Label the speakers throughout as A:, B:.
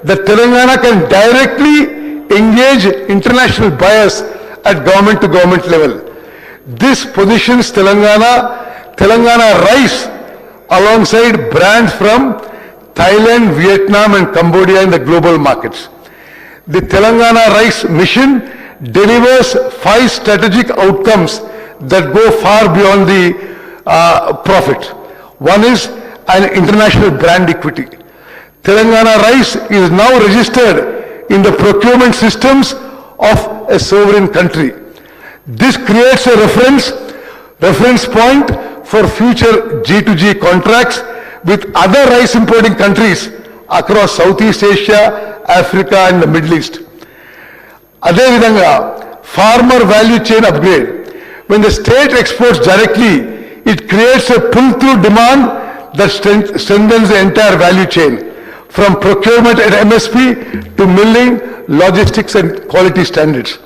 A: that Telangana can directly engage international buyers at government to government level. This positions Telangana rice alongside brands from Thailand, Vietnam and Cambodia in the global markets. The Telangana Rice Mission delivers 5 strategic outcomes that go far beyond the profit. One is an international brand equity. Telangana Rice is now registered in the procurement systems of a sovereign country. This creates a reference point for future G2G contracts with other rice importing countries across Southeast Asia, Africa and the Middle East. Adevidanga, farmer value chain upgrade. When the state exports directly, it creates a pull-through demand that strengthens the entire value chain, from procurement at MSP to milling, logistics and quality standards.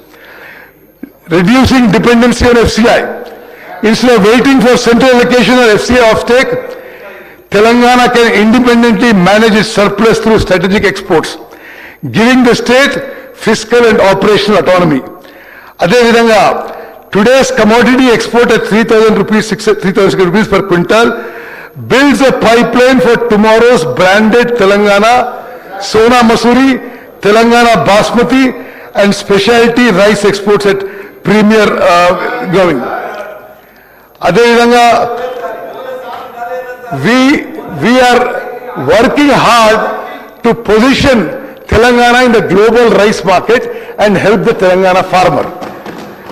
A: Reducing dependency on FCI. Instead of waiting for central allocation or FCI offtake, Telangana can independently manage its surplus through strategic exports, giving the state fiscal and operational autonomy. Adevidanga, today's commodity export at 3,000 rupees per quintal builds a pipeline for tomorrow's branded Telangana, Sona Masuri, Telangana Basmati and specialty rice exports at premier going. Adevidanga, we are working hard to position Telangana in the global rice market and help the Telangana farmer.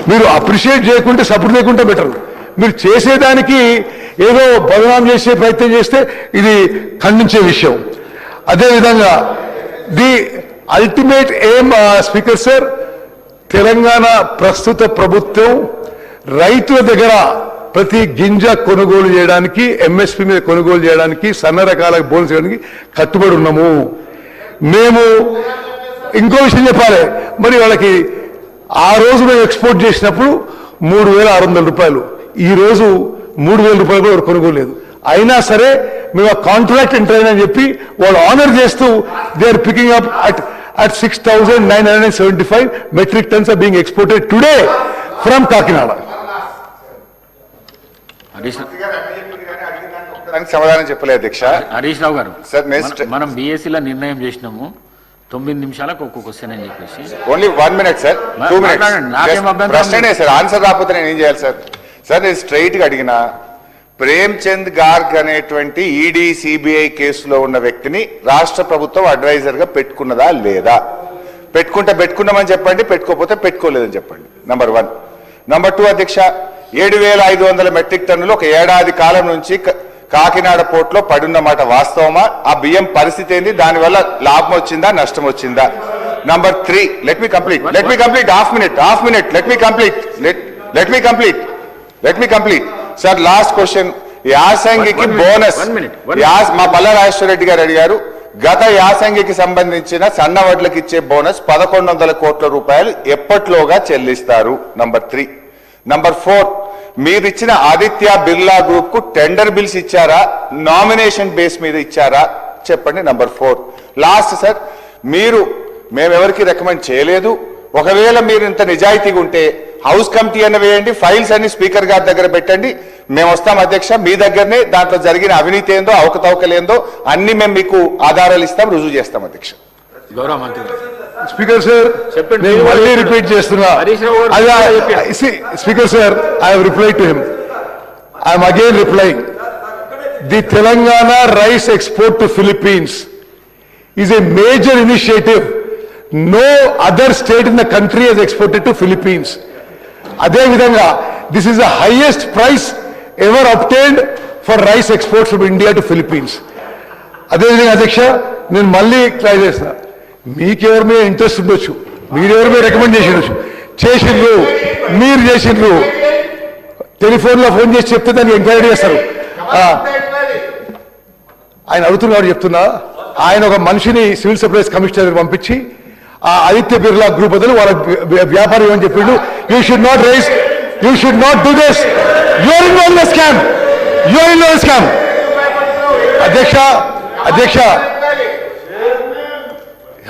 A: మీరు appreciate చేయకుంటే support చేయకుంటే better. మీరు చేసేదానికి ఏదో బదనాం చేసే ప్రయత్నం చేస్తే ఇది ఖండించే విషయం. అదేవిధంగా the ultimate aim speaker sir, Telangana ప్రస్తుత ప్రభుత్వం రైతుల దగ్గర ప్రతి గింజ కొనుగోలు చేయడానికి, ఎంఎస్పీ మీద కొనుగోలు చేయడానికి, సన్న రకాలకు బోనస్ చేయడానికి కట్టుబడి ఉన్నాము. మేము ఇంకో విషయం చెప్పాలి, మరి వాళ్ళకి ఆ రోజు మేము ఎక్స్పోర్ట్ చేసినప్పుడు 3,600 రూపాయలు, ఈ రోజు 3,000 రూపాయలు కూడా కొనుగోలు లేదు. అయినా సరే మేము ఆ కాంట్రాక్ట్ ఎంటర్ అయినని చెప్పి వాళ్ళు ఆనర్ చేస్తూ they are picking up at 6,975 metric tons are being exported today from Kakinada.
B: సమాధానం చెప్పలేదు అధ్యక్ష.
C: హరీష్ రావు గారు,
B: సార్
C: మనం బీఎస్సీలో నిర్ణయం చేసినాము 9 నిమిషాలకు ఒక్కొక్క క్వశ్చన్ అని చెప్పేసి.
B: ఓన్లీ 1 minute సార్, 2 minutes ప్రశ్నే సార్, ఆన్సర్ రాకపోతే నేను ఏం చేయాలి సార్? సార్ నేను స్ట్రైట్ గా అడిగిన, ప్రేమ్చంద్ గార్గ్ అనేటువంటి ఈడీ సిబిఐ కేసులో ఉన్న వ్యక్తిని రాష్ట్ర ప్రభుత్వం అడ్వైజర్ గా పెట్టుకున్నదా లేదా? పెట్టుకున్నామని చెప్పండి, పెట్టుకోకపోతే పెట్టుకోలేదని చెప్పండి. నంబర్ 1. నంబర్ 2 అధ్యక్ష, 7,500 మెట్రిక్ టన్నులు ఒక ఏడాది కాలం నుంచి కాకినాడ పోర్టులో పడున్నమాట వాస్తవమా? ఆ బియ్యం పరిస్థితి ఏంది? దానివల్ల లాభం వచ్చిందా, నష్టం వచ్చిందా? Number 3, let me complete half minute let me complete sir. Last question, యాసంగికి బోనస్ మా పల్లా రాజేశ్వర రెడ్డి గారు అడిగారు. గత యాసంగికి సంబంధించిన సన్న వడ్లకు ఇచ్చే బోనస్ 1,100 కోట్ల రూపాయలు ఎప్పట్లోగా చెల్లిస్తారు? నంబర్ 3. నంబర్ 4, మీరు ఇచ్చిన ఆదిత్య బిర్లా గ్రూప్ కు టెండర్ బిల్స్ ఇచ్చారా, నామినేషన్ బేస్ మీద ఇచ్చారా చెప్పండి. నంబర్ 4. లాస్ట్ సార్, మేమెవరికి రికమెండ్ చేయలేదు. ఒకవేళ మీరు ఇంత నిజాయితీగా ఉంటే హౌస్ కమిటీ అన్న వేయండి, ఫైల్స్ అన్ని స్పీకర్ గారి దగ్గర పెట్టండి, మేము వస్తాం అధ్యక్ష మీ దగ్గరనే. దాంట్లో జరిగిన అవినీతి ఏందో, అవకతవకలేందో అన్ని మేము మీకు ఆధారాలు ఇస్తాం, రుజువు చేస్తాం అధ్యక్ష.
C: గౌరవ మంత్రి
A: స్పీకర్ సార్, నేను మళ్ళీ రిపీట్ చేస్తున్నా. Speaker sir, I have replied to him. I am again replying. The Telangana rice export to Philippines is a major initiative. No other state in the country has exported to Philippines. Adevidanga, this is the highest price ever obtained for rice exports from India to Philippines. Adevidanga Adhyaksha, నేను మళ్ళీ try చేస్తా. మీకెవరి మీద interest ఉండొచ్చు, మీరెవరి మీద recommend చేసిండ్రు, మీరు చేసిండ్రు, టెలిఫోన్లో phone చేసి చెప్తే దాన్ని ఎంక్వైరీ చేస్తారు. ఆయన అడుగుతున్నారు చెప్తున్నా, ఆయన ఒక మనిషిని సివిల్ సప్లైస్ కమిషనర్ పంపించి ఆ ఆదిత్య బిర్లా గ్రూప్ బదులు వాళ్ళ వ్యాపారం అని చెప్పిండు. You should not do this. You're involved in scam. అధ్యక్ష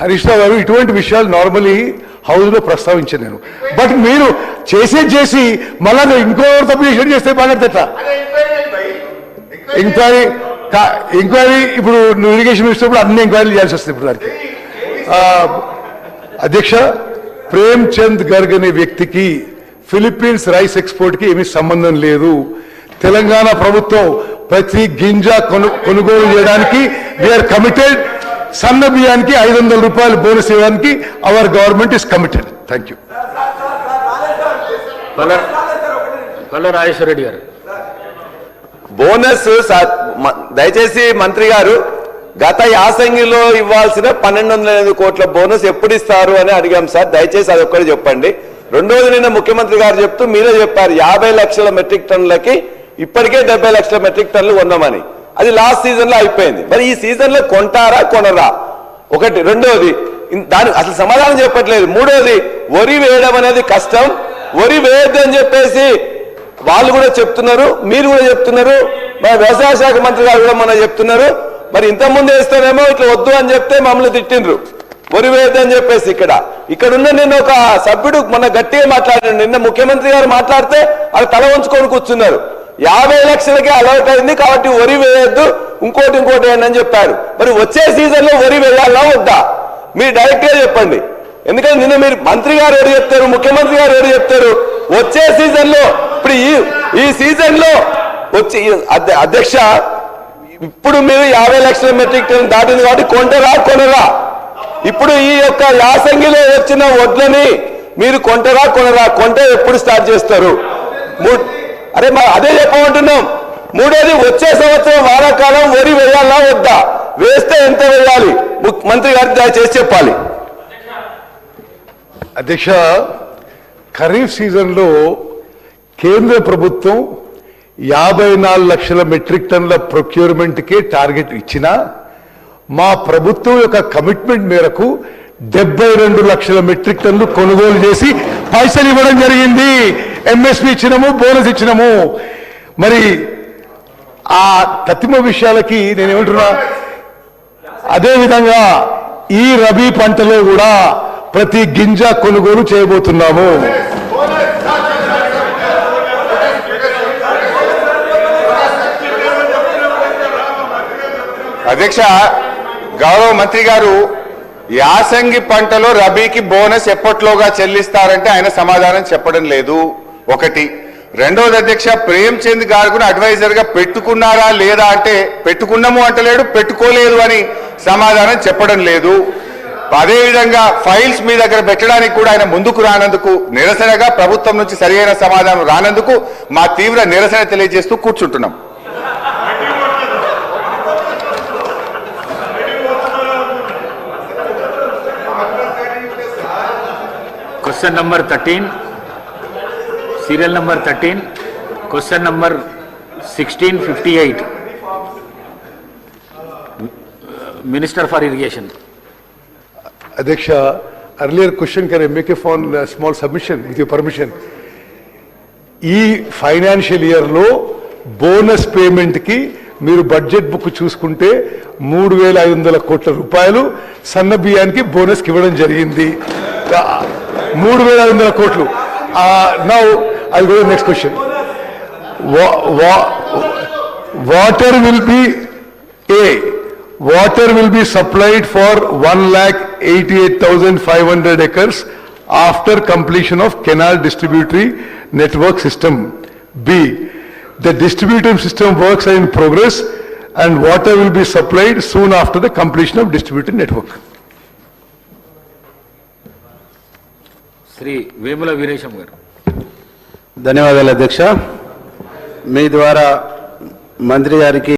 A: హరీష్ రావు గారు ఇటువంటి విషయాలు నార్మలీ హౌస్ లో ప్రస్తావించాను నేను. బట్ మీరు చేసి మళ్ళా ఇంకోరు తప్పు చేస్తే బాగా ఎంక్వైరీ ఇప్పుడు నువ్వు ఇరిగేషన్ మినిస్టర్ అన్ని ఎంక్వైరీలు చేయాల్సి వస్తుంది ఇప్పుడు దానికి. అధ్యక్ష, ప్రేమ్ చంద్ గర్గ్ అనే వ్యక్తికి ఫిలిప్పీన్స్ రైస్ ఎక్స్పోర్ట్ కి ఏమీ సంబంధం లేదు. తెలంగాణ ప్రభుత్వం ప్రతి గింజ కొనుగోలు చేయడానికి వీఆర్ కమిటెడ్. సన్న బియ్యానికి 500 రూపాయలు బోనస్ ఇవ్వడానికి our government is committed. Thank you.
C: Rajeshwara Reddy గారు.
D: బోనస్ దయచేసి మంత్రి గారు, గత యాసంగిలో ఇవ్వాల్సిన 1208 కోట్ల బోనస్ ఎప్పుడు ఇస్తారు అని అడిగాం సార్. దయచేసి అది ఒక్కటి చెప్పండి. రెండోది, నిన్న ముఖ్యమంత్రి గారు చెప్తూ మీరే చెప్పారు 50 లక్షల మెట్రిక్ టన్నులకి ఇప్పటికే 70 లక్షల మెట్రిక్ టన్నులు కొన్నామని. అది లాస్ట్ సీజన్ లో అయిపోయింది. మరి ఈ సీజన్ లో కొంటారా కొనరా? ఒకటి. రెండోది, దానికి అసలు సమాధానం చెప్పట్లేదు. మూడోది, వరి వేయడం అనేది కష్టం, వరి వేయద్దు అని చెప్పేసి వాళ్ళు కూడా చెప్తున్నారు, మీరు కూడా చెప్తున్నారు, మన వ్యవసాయ శాఖ మంత్రి గారు కూడా మన చెప్తున్నారు. మరి ఇంతకుముందు వేస్తేనేమో ఇట్లా వద్దు అని చెప్తే మమ్మల్ని తిట్టిండ్రు, వరి వేయద్దు అని చెప్పేసి. ఇక్కడున్న నిన్న ఒక సభ్యుడు మొన్న గట్టిగా మాట్లాడాడు. నిన్న ముఖ్యమంత్రి గారు మాట్లాడితే వాళ్ళు తల వంచుకొని కూర్చున్నారు. 50 లక్షలకే అలౌట్ అయింది కాబట్టి వరి వేయొద్దు, ఇంకోటి అని చెప్పారు. మరి వచ్చే సీజన్ లో వరి వేయాలా వద్దా? మీరు డైరెక్ట్ గా చెప్పండి. ఎందుకంటే నిన్న మీరు మంత్రి గారు ఎవరు చెప్తారు, ముఖ్యమంత్రి గారు ఎవరు చెప్తారు? వచ్చే సీజన్ లో ఇప్పుడు ఈ సీజన్ లో వచ్చి అధ్యక్ష, ఇప్పుడు మీరు 50 లక్షల మెట్రిక్ టన్ దాటింది కాబట్టి కొంటారా కొనరా? ఇప్పుడు ఈ యొక్క యాసంగిలో వచ్చిన వడ్లని మీరు కొంటారా కొనరా? కొంటే ఎప్పుడు స్టార్ట్ చేస్తారు? అరే అదే చెప్పమంటున్నాం. మూడోది, వచ్చే సంవత్సరం వానాకాలం వరి వేయాలా వద్దా? వేస్తే ఎంత వేయాలి? మంత్రి గారు దయచేసి చెప్పాలి.
A: అధ్యక్ష, ఖరీఫ్ సీజన్ లో కేంద్ర ప్రభుత్వం 54 లక్షల మెట్రిక్ టన్నుల ప్రొక్యూర్మెంట్ కే టార్గెట్ ఇచ్చినా మా ప్రభుత్వం యొక్క కమిట్మెంట్ మేరకు 72 లక్షల మెట్రిక్ టన్నులు కొనుగోలు చేసి పైసలు ఇవ్వడం జరిగింది. ఎంఎస్పీ ఇచ్చినాము, బోనస్ ఇచ్చినాము. మరి ఆ తత్తిమ విషయాలకి నేనేమంటున్నా, అదేవిధంగా ఈ రబీ పంటలో కూడా ప్రతి గింజ కొనుగోలు చేయబోతున్నాము.
B: అధ్యక్ష, గౌరవ మంత్రి గారు, యాసంగి పంటలో రబీకి బోనస్ ఎప్పట్లోగా చెల్లిస్తారంటే ఆయన సమాధానం చెప్పడం లేదు. ఒకటి. రెండోది అధ్యక్ష, ప్రేమ్ చంద్ గారు అడ్వైజర్ గా పెట్టుకున్నారా లేదా అంటే పెట్టుకున్నాము అంటలేడు, పెట్టుకోలేదు అని సమాధానం చెప్పడం లేదు. అదేవిధంగా ఫైల్స్ మీ దగ్గర పెట్టడానికి కూడా ఆయన ముందుకు రానందుకు నిరసనగా, ప్రభుత్వం నుంచి సరైన సమాధానం రానందుకు మా తీవ్ర నిరసన తెలియజేస్తూ కూర్చుంటున్నాం.
C: Question number 13, serial number 13, question number 1658, Minister for Irrigation.
A: Adhyaksha, earlier question, can I make a small submission with your permission? ఈ ఫైనాన్షియల్ ఇయర్ లో బోనస్ పేమెంట్ కి మీరు బడ్జెట్ బుక్ చూసుకుంటే 3,500 కోట్ల రూపాయలు సన్న బియ్యానికి బోనస్ ఇవ్వడం జరిగింది. 3,500 కోట్లు. Now I go next question. Water will be supplied for 1,88,500 acres after completion of canal distributory network system. B, the distributive system works are in progress and water will be supplied soon after the completion of distributed network.
C: Shri Vemula Veeresham garu.
E: ధన్యవాదాలు అధ్యక్ష. మీ ద్వారా మంత్రి గారికి